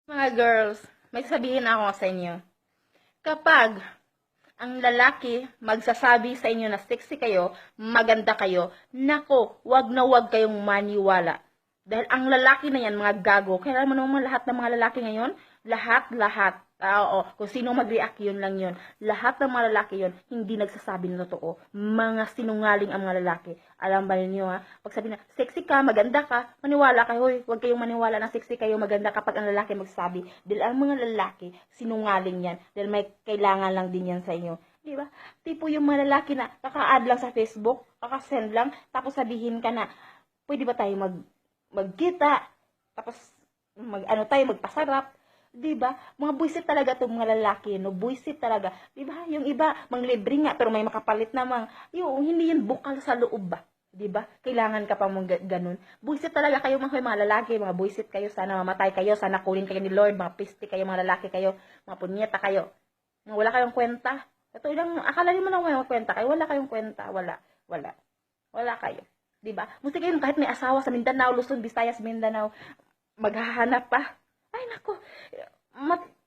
Mga girls, may sasabihin ako sa inyo. Kapag ang lalaki magsasabi sa inyo na sexy kayo, maganda kayo, nako, wag na wag kayong maniwala. Dahil ang lalaki na yan, mga gago, kaya mo naman lahat ng mga lalaki ngayon, lahat. Oo, kung sino mag-react yun lang yun. Lahat ng mga lalaki yun, hindi nagsasabi ng totoo. Mga sinungaling ang mga lalaki. Alam ba ninyo ha? Pag sabi na, sexy ka, maganda ka, maniwala kayo. Hoy, huwag kayong maniwala na sexy kayo, maganda kapag ang lalaki magsabi. Dahil ang mga lalaki, sinungaling yan. Dahil may kailangan lang din yan sa inyo. Di ba? Tipo yung mga lalaki na kaka-add lang sa Facebook, kaka-send lang, tapos sabihin ka na, pwede ba tayo magkita, tapos magpasarap, 'di ba? Mga buisit talaga 'tong mga lalaki, no, buisit talaga. 'Di ba? Yung iba manglibre nga pero may makapalit namang, yung hindi yan bukal sa loob ba? 'Di ba? Kailangan ka pa mong ganun. Buisit talaga kayo mga lalaki, mga buisit kayo, sana mamatay kayo, sana kunin kayo ni Lord, mga piste kayo, mga lalaki kayo, mga punyeta kayo. Mga wala kayong kwenta. Ito lang, akala niyo man ako may kwenta kayo, wala kayong kwenta, wala. Wala kayo. 'Di ba? Musti kayo kahit may asawa sa Mindanao, Luzon, Visayas, Mindanao, maghahanap pa. Ay nako.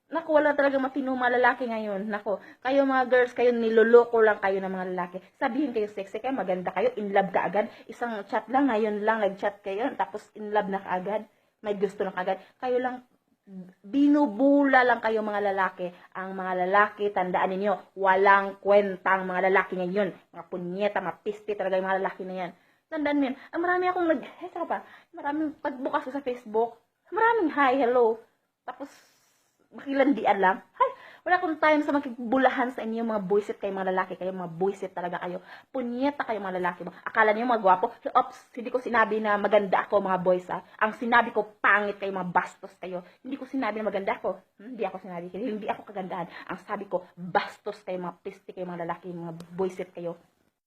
Nako, wala talaga matinong mga lalaki ngayon. Nako, kayo mga girls, kayo niloloko lang kayo ng mga lalaki. Sabihin kayo sexy kayo, maganda kayo, in love ka agad. Isang chat lang, ngayon lang nag-chat kayo, tapos in love na kaagad. May gusto na kaagad. Kayo lang binubula lang kayo mga lalaki. Ang mga lalaki, tandaan ninyo, walang kwentang mga lalaki ngayon. Mga punyeta, mga piste talaga yung mga lalaki na yan. Tandaan mo yan. Marami akong maraming pagbukas ko sa Facebook, maraming hi, hello. Tapos, makilandian lang. Hay, wala akong time sa makibulahan sa inyo, mga buisit kayo, mga lalaki kayo, mga buisit talaga kayo. Punyeta kayo, mga lalaki. Akala niyo mga gwapo? Oops, hindi ko sinabi na maganda ako, mga boys, ha. Ang sinabi ko, pangit kayo, mga bastos kayo. Hindi ko sinabi na maganda ako. Hindi ako sinabi, hindi ako kagandahan. Ang sabi ko, bastos kayo, mga piste kayo, mga lalaki, mga buisit kayo.